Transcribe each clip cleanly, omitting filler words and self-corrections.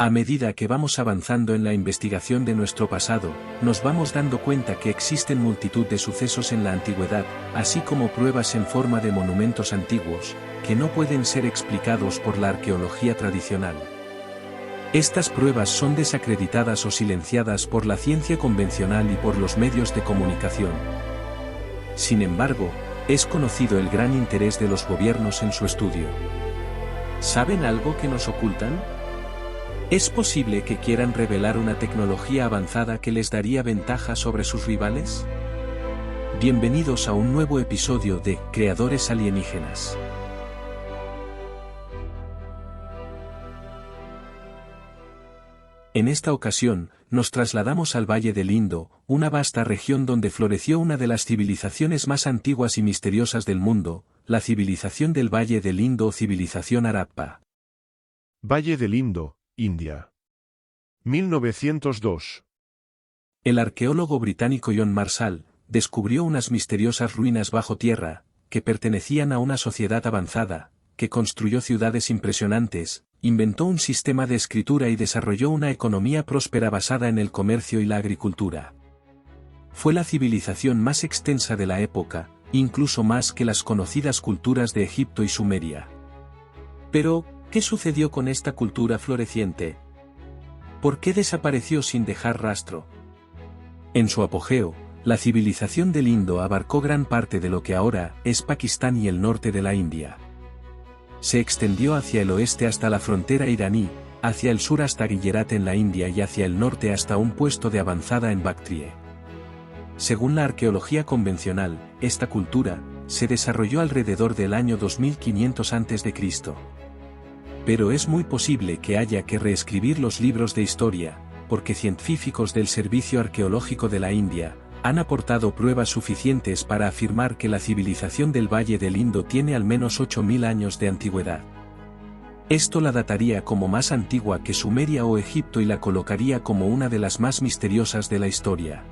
A medida que vamos avanzando en la investigación de nuestro pasado, nos vamos dando cuenta que existen multitud de sucesos en la antigüedad, así como pruebas en forma de monumentos antiguos, que no pueden ser explicados por la arqueología tradicional. Estas pruebas son desacreditadas o silenciadas por la ciencia convencional y por los medios de comunicación. Sin embargo, es conocido el gran interés de los gobiernos en su estudio. ¿Saben algo que nos ocultan? ¿Es posible que quieran revelar una tecnología avanzada que les daría ventaja sobre sus rivales? Bienvenidos a un nuevo episodio de Creadores Alienígenas. En esta ocasión, nos trasladamos al Valle del Indo, una vasta región donde floreció una de las civilizaciones más antiguas y misteriosas del mundo, la civilización del Valle del Indo o civilización Harappa. Valle del Indo, India. 1902. El arqueólogo británico John Marshall descubrió unas misteriosas ruinas bajo tierra, que pertenecían a una sociedad avanzada, que construyó ciudades impresionantes, inventó un sistema de escritura y desarrolló una economía próspera basada en el comercio y la agricultura. Fue la civilización más extensa de la época, incluso más que las conocidas culturas de Egipto y Sumeria. Pero, ¿qué sucedió con esta cultura floreciente? ¿Por qué desapareció sin dejar rastro? En su apogeo, la civilización del Indo abarcó gran parte de lo que ahora es Pakistán y el norte de la India. Se extendió hacia el oeste hasta la frontera iraní, hacia el sur hasta Gujarat en la India y hacia el norte hasta un puesto de avanzada en Bactrie. Según la arqueología convencional, esta cultura se desarrolló alrededor del año 2500 a.C. Pero es muy posible que haya que reescribir los libros de historia, porque científicos del Servicio Arqueológico de la India han aportado pruebas suficientes para afirmar que la civilización del Valle del Indo tiene al menos 8000 años de antigüedad. Esto la dataría como más antigua que Sumeria o Egipto y la colocaría como una de las más misteriosas de la historia.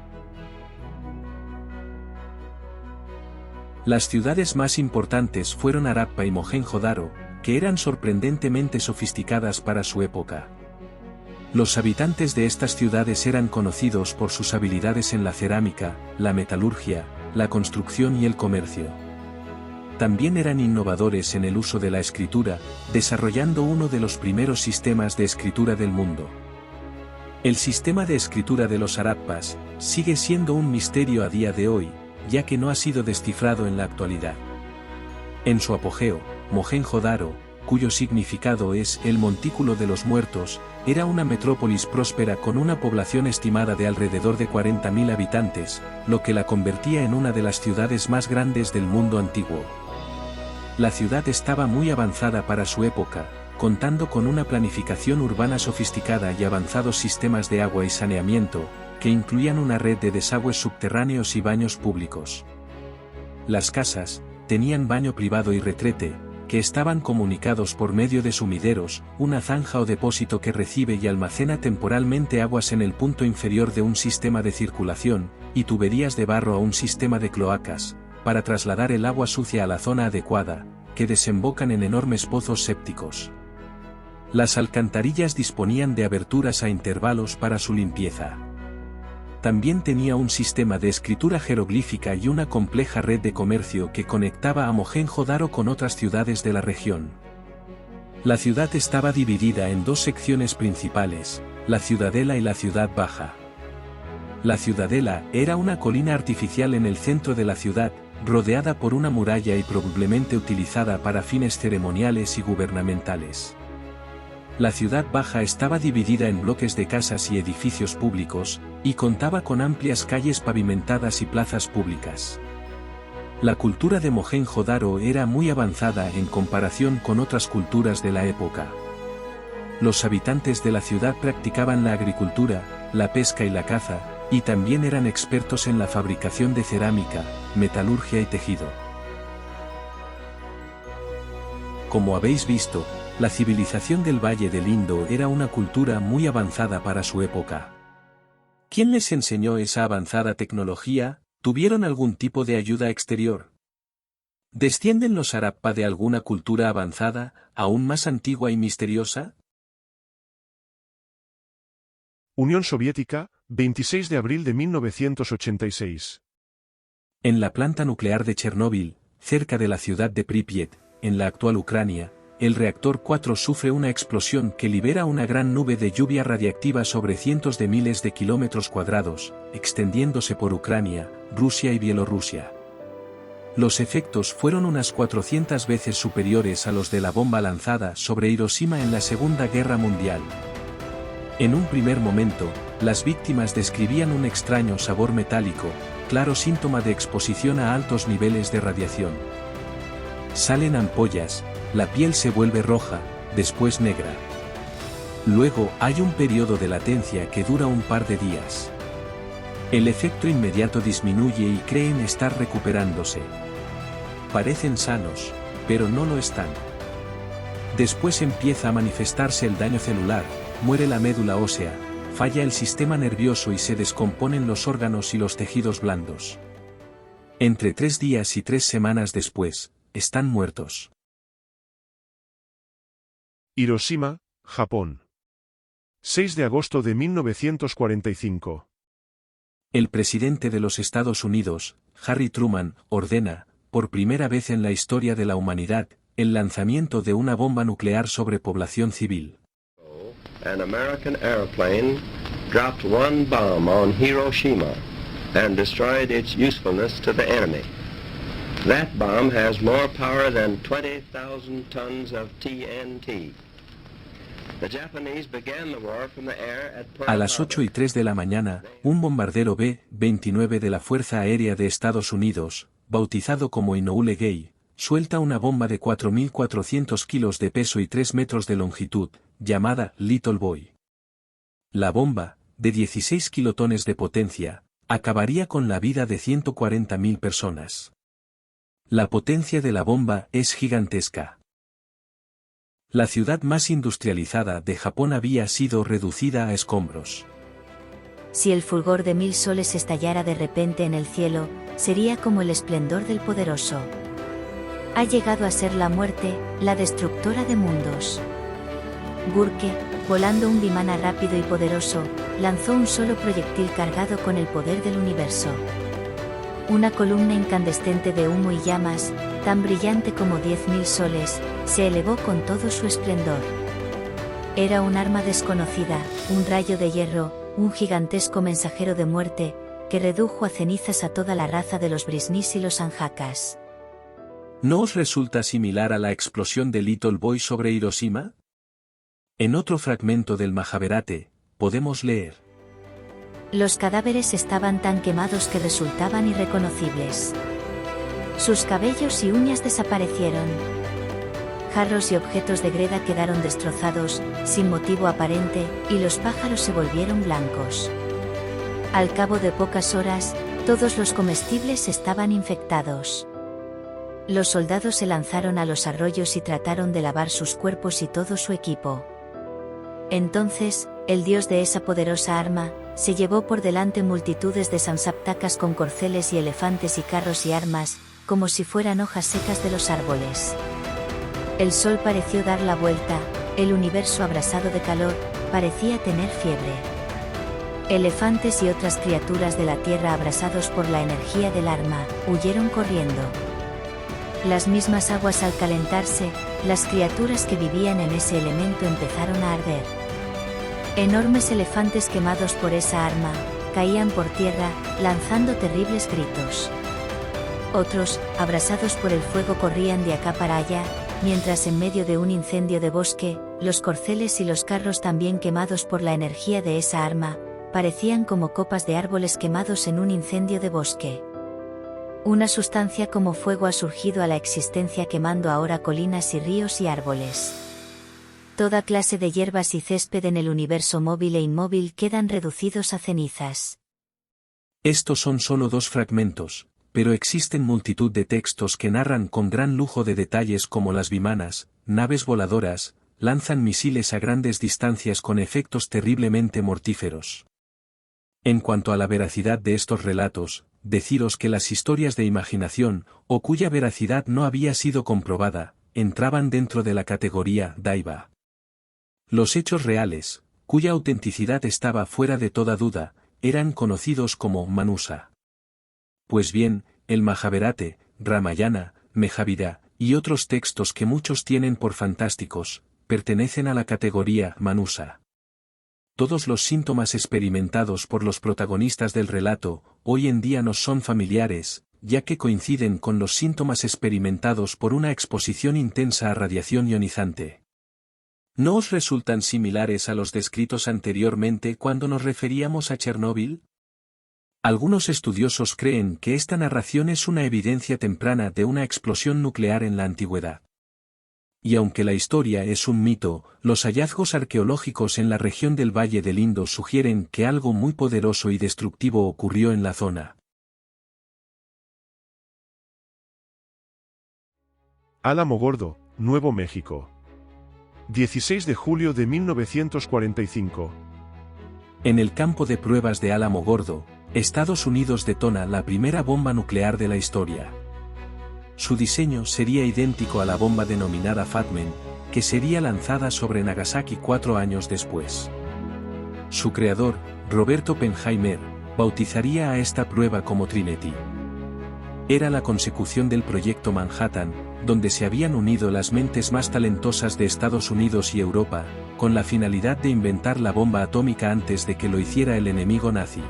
Las ciudades más importantes fueron Harappa y Mohenjo-Daro, que eran sorprendentemente sofisticadas para su época. Los habitantes de estas ciudades eran conocidos por sus habilidades en la cerámica, la metalurgia, la construcción y el comercio. También eran innovadores en el uso de la escritura, desarrollando uno de los primeros sistemas de escritura del mundo. El sistema de escritura de los Harappas sigue siendo un misterio a día de hoy, ya que no ha sido descifrado en la actualidad. En su apogeo, Mohenjo-Daro, cuyo significado es el Montículo de los Muertos, era una metrópolis próspera con una población estimada de alrededor de 40.000 habitantes, lo que la convertía en una de las ciudades más grandes del mundo antiguo. La ciudad estaba muy avanzada para su época, contando con una planificación urbana sofisticada y avanzados sistemas de agua y saneamiento, que incluían una red de desagües subterráneos y baños públicos. Las casas tenían baño privado y retrete, que estaban comunicados por medio de sumideros, una zanja o depósito que recibe y almacena temporalmente aguas en el punto inferior de un sistema de circulación, y tuberías de barro a un sistema de cloacas, para trasladar el agua sucia a la zona adecuada, que desembocan en enormes pozos sépticos. Las alcantarillas disponían de aberturas a intervalos para su limpieza. También tenía un sistema de escritura jeroglífica y una compleja red de comercio que conectaba a Mohenjo-Daro con otras ciudades de la región. La ciudad estaba dividida en dos secciones principales, la ciudadela y la ciudad baja. La ciudadela era una colina artificial en el centro de la ciudad, rodeada por una muralla y probablemente utilizada para fines ceremoniales y gubernamentales. La ciudad baja estaba dividida en bloques de casas y edificios públicos, y contaba con amplias calles pavimentadas y plazas públicas. La cultura de Mohenjo-Daro era muy avanzada en comparación con otras culturas de la época. Los habitantes de la ciudad practicaban la agricultura, la pesca y la caza, y también eran expertos en la fabricación de cerámica, metalurgia y tejido. Como habéis visto, la civilización del Valle del Indo era una cultura muy avanzada para su época. ¿Quién les enseñó esa avanzada tecnología? ¿Tuvieron algún tipo de ayuda exterior? ¿Descienden los Harappa de alguna cultura avanzada, aún más antigua y misteriosa? Unión Soviética, 26 de abril de 1986. En la planta nuclear de Chernóbil, cerca de la ciudad de Pripyat, en la actual Ucrania, el reactor 4 sufre una explosión que libera una gran nube de lluvia radiactiva sobre cientos de miles de kilómetros cuadrados, extendiéndose por Ucrania, Rusia y Bielorrusia. Los efectos fueron unas 400 veces superiores a los de la bomba lanzada sobre Hiroshima en la Segunda Guerra Mundial. En un primer momento, las víctimas describían un extraño sabor metálico, claro síntoma de exposición a altos niveles de radiación. Salen ampollas, la piel se vuelve roja, después negra. Luego hay un periodo de latencia que dura un par de días. El efecto inmediato disminuye y creen estar recuperándose. Parecen sanos, pero no lo están. Después empieza a manifestarse el daño celular, muere la médula ósea, falla el sistema nervioso y se descomponen los órganos y los tejidos blandos. Entre 3 días y 3 semanas después, están muertos. Hiroshima, Japón. 6 de agosto de 1945. El presidente de los Estados Unidos, Harry Truman, ordena, por primera vez en la historia de la humanidad, el lanzamiento de una bomba nuclear sobre población civil. An American airplane dropped one bomb on Hiroshima and destroyed its usefulness to the enemy. That bomb has more power than 20,000 tons of TNT. The Japanese began the war from the air at Pearl A las 8:03 de la mañana, un bombardero B-29 de la Fuerza Aérea de Estados Unidos, bautizado como Inoue Gay, suelta una bomba de 4.400 kilos de peso y 3 metros de longitud, llamada Little Boy. La bomba, de 16 kilotones de potencia, acabaría con la vida de 140.000 personas. La potencia de la bomba es gigantesca. La ciudad más industrializada de Japón había sido reducida a escombros. Si el fulgor de 1000 soles estallara de repente en el cielo, sería como el esplendor del poderoso. Ha llegado a ser la muerte, la destructora de mundos. Gurke, volando un vimana rápido y poderoso, lanzó un solo proyectil cargado con el poder del universo. Una columna incandescente de humo y llamas, tan brillante como 10.000 soles, se elevó con todo su esplendor. Era un arma desconocida, un rayo de hierro, un gigantesco mensajero de muerte, que redujo a cenizas a toda la raza de los Brisnis y los Anjakas. ¿No os resulta similar a la explosión de Little Boy sobre Hiroshima? En otro fragmento del Mahabharata, podemos leer: Los cadáveres estaban tan quemados que resultaban irreconocibles. Sus cabellos y uñas desaparecieron. Jarros y objetos de greda quedaron destrozados, sin motivo aparente, y los pájaros se volvieron blancos. Al cabo de pocas horas, todos los comestibles estaban infectados. Los soldados se lanzaron a los arroyos y trataron de lavar sus cuerpos y todo su equipo. Entonces, el dios de esa poderosa arma, se llevó por delante multitudes de samsaptakas con corceles y elefantes y carros y armas, como si fueran hojas secas de los árboles. El sol pareció dar la vuelta, el universo abrasado de calor, parecía tener fiebre. Elefantes y otras criaturas de la tierra abrasados por la energía del arma, huyeron corriendo. Las mismas aguas al calentarse, las criaturas que vivían en ese elemento empezaron a arder. Enormes elefantes quemados por esa arma, caían por tierra, lanzando terribles gritos. Otros, abrasados por el fuego, corrían de acá para allá, mientras en medio de un incendio de bosque, los corceles y los carros también quemados por la energía de esa arma, parecían como copas de árboles quemados en un incendio de bosque. Una sustancia como fuego ha surgido a la existencia quemando ahora colinas y ríos y árboles. Toda clase de hierbas y césped en el universo móvil e inmóvil quedan reducidos a cenizas. Estos son solo 2 fragmentos, pero existen multitud de textos que narran con gran lujo de detalles cómo las vimanas, naves voladoras, lanzan misiles a grandes distancias con efectos terriblemente mortíferos. En cuanto a la veracidad de estos relatos, deciros que las historias de imaginación, o cuya veracidad no había sido comprobada, entraban dentro de la categoría daiva. Los hechos reales, cuya autenticidad estaba fuera de toda duda, eran conocidos como Manusa. Pues bien, el Mahabharata, Ramayana, Mahabharata, y otros textos que muchos tienen por fantásticos, pertenecen a la categoría Manusa. Todos los síntomas experimentados por los protagonistas del relato, hoy en día nos son familiares, ya que coinciden con los síntomas experimentados por una exposición intensa a radiación ionizante. ¿No os resultan similares a los descritos anteriormente cuando nos referíamos a Chernóbil? Algunos estudiosos creen que esta narración es una evidencia temprana de una explosión nuclear en la antigüedad. Y aunque la historia es un mito, los hallazgos arqueológicos en la región del Valle del Indo sugieren que algo muy poderoso y destructivo ocurrió en la zona. Alamogordo, Nuevo México. 16 de julio de 1945. En el campo de pruebas de Alamogordo, Estados Unidos detona la primera bomba nuclear de la historia. Su diseño sería idéntico a la bomba denominada Fatman, que sería lanzada sobre Nagasaki 4 años después. Su creador, Roberto Oppenheimer, bautizaría a esta prueba como Trinity. Era la consecución del proyecto Manhattan, donde se habían unido las mentes más talentosas de Estados Unidos y Europa, con la finalidad de inventar la bomba atómica antes de que lo hiciera el enemigo nazi.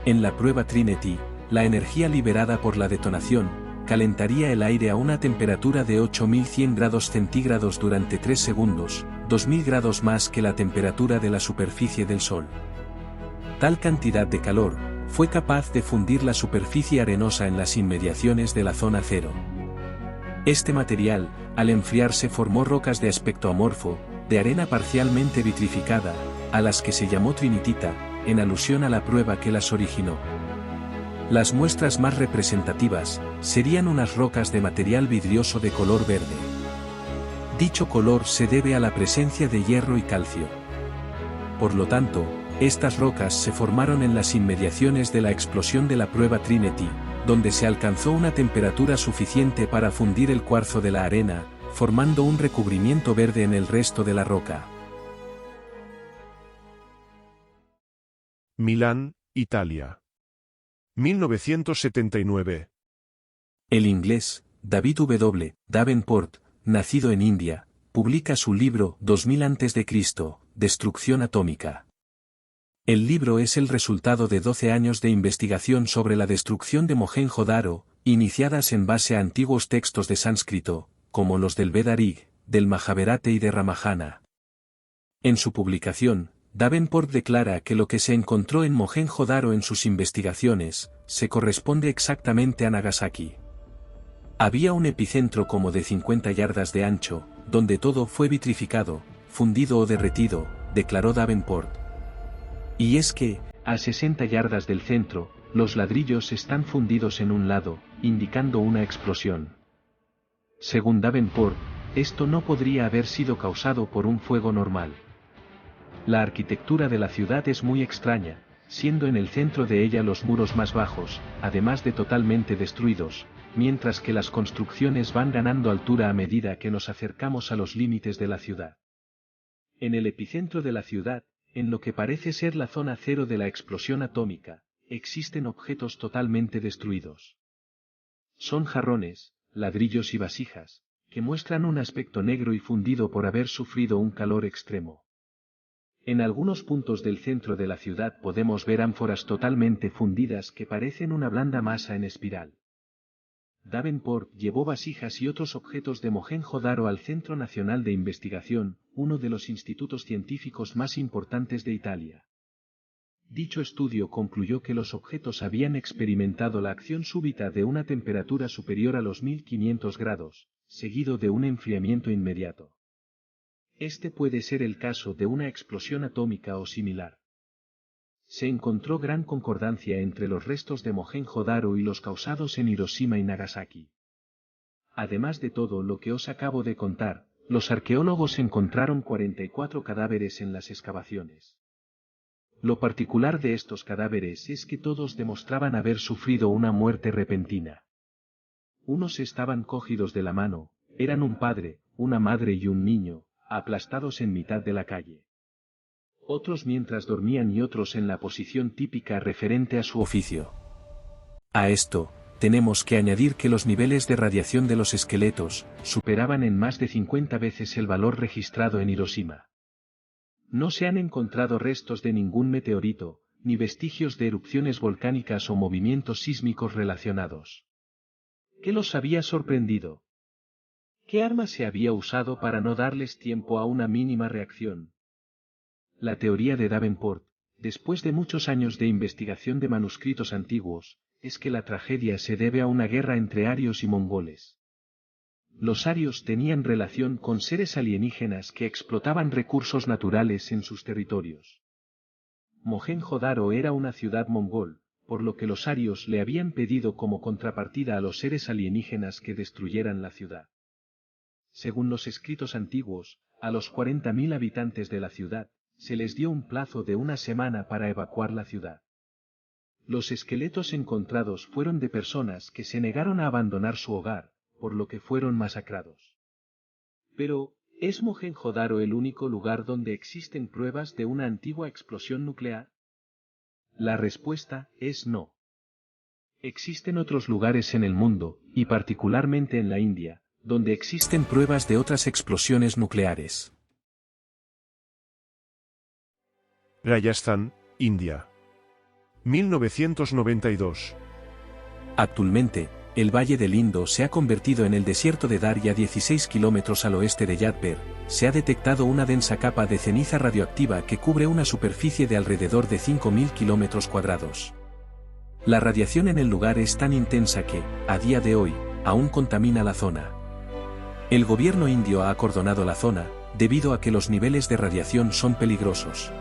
En la prueba Trinity, la energía liberada por la detonación, calentaría el aire a una temperatura de 8100 grados centígrados durante 3 segundos, 2000 grados más que la temperatura de la superficie del Sol. Tal cantidad de calor, fue capaz de fundir la superficie arenosa en las inmediaciones de la zona cero. Este material, al enfriarse formó rocas de aspecto amorfo, de arena parcialmente vitrificada, a las que se llamó trinitita, en alusión a la prueba que las originó. Las muestras más representativas, serían unas rocas de material vidrioso de color verde. Dicho color se debe a la presencia de hierro y calcio. Por lo tanto, estas rocas se formaron en las inmediaciones de la explosión de la prueba Trinity, donde se alcanzó una temperatura suficiente para fundir el cuarzo de la arena, formando un recubrimiento verde en el resto de la roca. Milán, Italia. 1979. El inglés, David W. Davenport, nacido en India, publica su libro 2000 a.C., Destrucción atómica. El libro es el resultado de 12 años de investigación sobre la destrucción de Mohenjo-Daro, iniciadas en base a antiguos textos de sánscrito, como los del Veda-Rig, del Mahabharata y de Ramayana. En su publicación, Davenport declara que lo que se encontró en Mohenjo-Daro en sus investigaciones, se corresponde exactamente a Nagasaki. Había un epicentro como de 50 yardas de ancho, donde todo fue vitrificado, fundido o derretido, declaró Davenport. Y es que, a 60 yardas del centro, los ladrillos están fundidos en un lado, indicando una explosión. Según Davenport, esto no podría haber sido causado por un fuego normal. La arquitectura de la ciudad es muy extraña, siendo en el centro de ella los muros más bajos, además de totalmente destruidos, mientras que las construcciones van ganando altura a medida que nos acercamos a los límites de la ciudad. En el epicentro de la ciudad, en lo que parece ser la zona cero de la explosión atómica, existen objetos totalmente destruidos. Son jarrones, ladrillos y vasijas, que muestran un aspecto negro y fundido por haber sufrido un calor extremo. En algunos puntos del centro de la ciudad podemos ver ánforas totalmente fundidas que parecen una blanda masa en espiral. Davenport llevó vasijas y otros objetos de Mohenjo-Daro al Centro Nacional de Investigación, uno de los institutos científicos más importantes de Italia. Dicho estudio concluyó que los objetos habían experimentado la acción súbita de una temperatura superior a los 1500 grados, seguido de un enfriamiento inmediato. Este puede ser el caso de una explosión atómica o similar. Se encontró gran concordancia entre los restos de Mohenjo-Daro y los causados en Hiroshima y Nagasaki. Además de todo lo que os acabo de contar, los arqueólogos encontraron 44 cadáveres en las excavaciones. Lo particular de estos cadáveres es que todos demostraban haber sufrido una muerte repentina. Unos estaban cogidos de la mano, eran un padre, una madre y un niño, aplastados en mitad de la calle. otros mientras dormían y otros en la posición típica referente a su oficio. A esto, tenemos que añadir que los niveles de radiación de los esqueletos superaban en más de 50 veces el valor registrado en Hiroshima. No se han encontrado restos de ningún meteorito, ni vestigios de erupciones volcánicas o movimientos sísmicos relacionados. ¿Qué los había sorprendido? ¿Qué arma se había usado para no darles tiempo a una mínima reacción? La teoría de Davenport, después de muchos años de investigación de manuscritos antiguos, es que la tragedia se debe a una guerra entre arios y mongoles. Los arios tenían relación con seres alienígenas que explotaban recursos naturales en sus territorios. Mohenjo-Daro era una ciudad mongol, por lo que los arios le habían pedido como contrapartida a los seres alienígenas que destruyeran la ciudad. Según los escritos antiguos, a los 40.000 habitantes de la ciudad, se les dio un plazo de una semana para evacuar la ciudad. Los esqueletos encontrados fueron de personas que se negaron a abandonar su hogar, por lo que fueron masacrados. Pero, ¿es Mohenjo-Daro el único lugar donde existen pruebas de una antigua explosión nuclear? La respuesta es no. Existen otros lugares en el mundo, y particularmente en la India, donde existen pruebas de otras explosiones nucleares. Rajasthan, India. 1992. Actualmente, el Valle del Indo se ha convertido en el desierto de Dar y a 16 kilómetros al oeste de Jadper, se ha detectado una densa capa de ceniza radioactiva que cubre una superficie de alrededor de 5.000 kilómetros cuadrados. La radiación en el lugar es tan intensa que, a día de hoy, aún contamina la zona. El gobierno indio ha acordonado la zona, debido a que los niveles de radiación son peligrosos.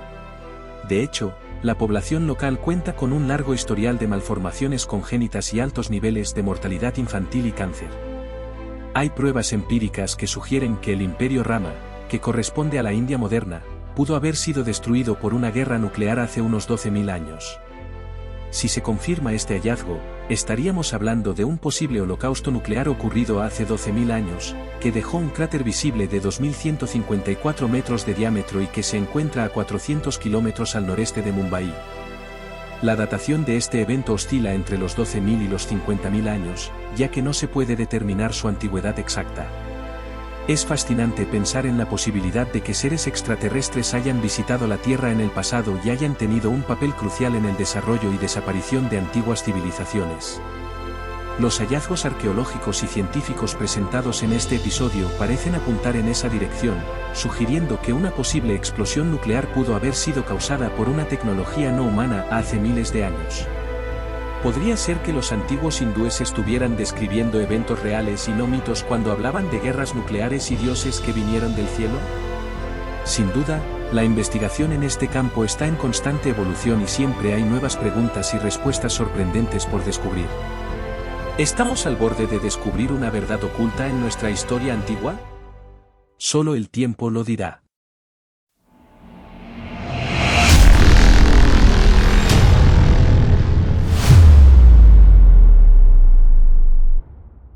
De hecho, la población local cuenta con un largo historial de malformaciones congénitas y altos niveles de mortalidad infantil y cáncer. Hay pruebas empíricas que sugieren que el Imperio Rama, que corresponde a la India moderna, pudo haber sido destruido por una guerra nuclear hace unos 12.000 años. Si se confirma este hallazgo, estaríamos hablando de un posible holocausto nuclear ocurrido hace 12.000 años, que dejó un cráter visible de 2.154 metros de diámetro y que se encuentra a 400 kilómetros al noreste de Mumbai. La datación de este evento oscila entre los 12.000 y los 50.000 años, ya que no se puede determinar su antigüedad exacta. Es fascinante pensar en la posibilidad de que seres extraterrestres hayan visitado la Tierra en el pasado y hayan tenido un papel crucial en el desarrollo y desaparición de antiguas civilizaciones. Los hallazgos arqueológicos y científicos presentados en este episodio parecen apuntar en esa dirección, sugiriendo que una posible explosión nuclear pudo haber sido causada por una tecnología no humana hace miles de años. ¿Podría ser que los antiguos hindúes estuvieran describiendo eventos reales y no mitos cuando hablaban de guerras nucleares y dioses que vinieron del cielo? Sin duda, la investigación en este campo está en constante evolución y siempre hay nuevas preguntas y respuestas sorprendentes por descubrir. ¿Estamos al borde de descubrir una verdad oculta en nuestra historia antigua? Solo el tiempo lo dirá.